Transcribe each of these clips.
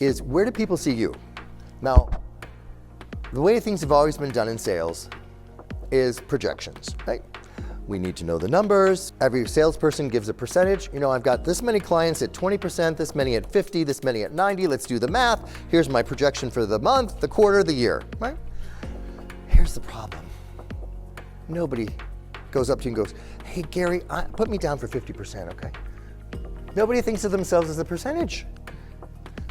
is where do people see you? Now, the way things have always been done in sales is projections, right? We need to know the numbers. Every salesperson gives a percentage. You know, I've got this many clients at 20%, this many at 50, this many at 90. Let's do the math. Here's my projection for the month, the quarter, the year, right? Here's the problem. Nobody goes up to you and goes, hey, Gary, put me down for 50%, okay? Nobody thinks of themselves as a percentage.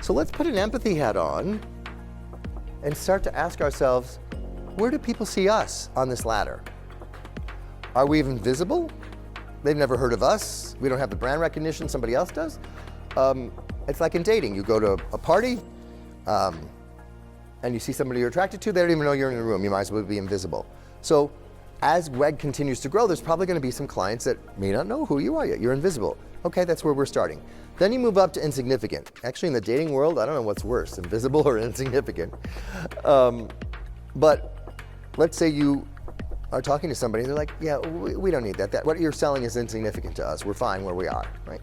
So let's put an empathy hat on and start to ask ourselves, where do people see us on this ladder? Are we even visible? They've never heard of us. We don't have the brand recognition somebody else does. It's like in dating. You go to a party and you see somebody you're attracted to, they don't even know you're in the room. You might as well be invisible. So as WEG continues to grow, there's probably going to be some clients that may not know who you are yet. You're invisible. Okay, that's where we're starting. Then you move up to insignificant. Actually, in the dating world, I don't know what's worse, invisible or insignificant. But let's say you are talking to somebody and they're like, yeah, we don't need that. What you're selling is insignificant to us. We're fine where we are, right?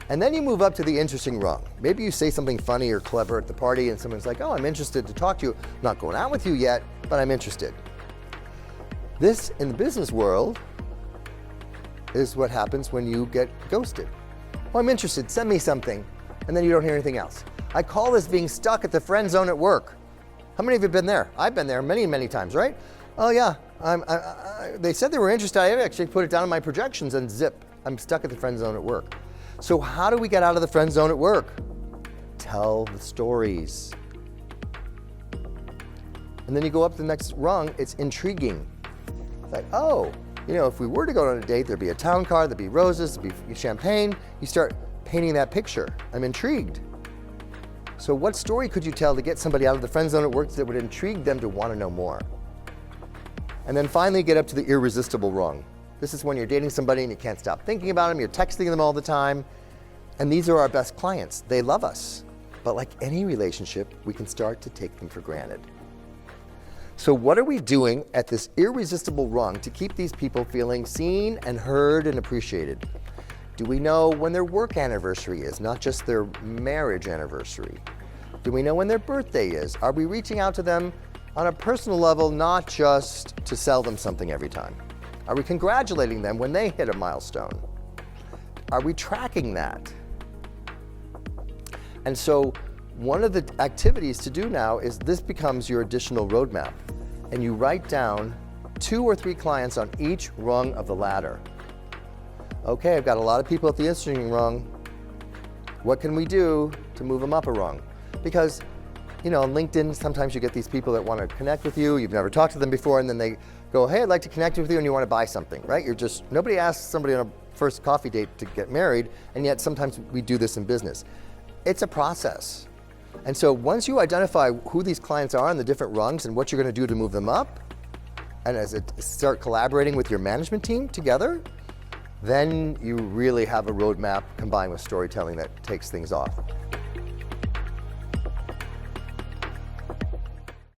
And then you move up to the interesting rung. Maybe you say something funny or clever at the party and someone's like, oh, I'm interested to talk to you. I'm not going out with you yet, but I'm interested. This, in the business world, is what happens when you get ghosted. Oh, I'm interested, send me something, and then you don't hear anything else. I call this being stuck at the friend zone at work. How many of you have been there? I've been there many, many times, right? Oh yeah, they said they were interested. I actually put it down in my projections and zip, I'm stuck at the friend zone at work. So how do we get out of the friend zone at work? Tell the stories. And then you go up to the next rung, it's intriguing. It's like, oh, you know, if we were to go on a date, there'd be a town car, there'd be roses, there'd be champagne. You start painting that picture. I'm intrigued. So what story could you tell to get somebody out of the friend zone at work that would intrigue them to want to know more? And then finally get up to the irresistible rung. This is when you're dating somebody and you can't stop thinking about them, you're texting them all the time. And these are our best clients. They love us. But like any relationship, we can start to take them for granted. So what are we doing at this irresistible rung to keep these people feeling seen and heard and appreciated? Do we know when their work anniversary is, not just their marriage anniversary? Do we know when their birthday is? Are we reaching out to them on a personal level, not just to sell them something every time? Are we congratulating them when they hit a milestone? Are we tracking that? And so one of the activities to do now is this becomes your additional roadmap. And you write down 2 or 3 clients on each rung of the ladder. Okay, I've got a lot of people at the interesting rung. What can we do to move them up a rung? Because, you know, on LinkedIn, sometimes you get these people that want to connect with you. You've never talked to them before, and then they go, hey, I'd like to connect with you, and you want to buy something, right? Nobody asks somebody on a first coffee date to get married, and yet sometimes we do this in business. It's a process. And so once you identify who these clients are on the different rungs and what you're going to do to move them up, and start collaborating with your management team together, then you really have a roadmap combined with storytelling that takes things off.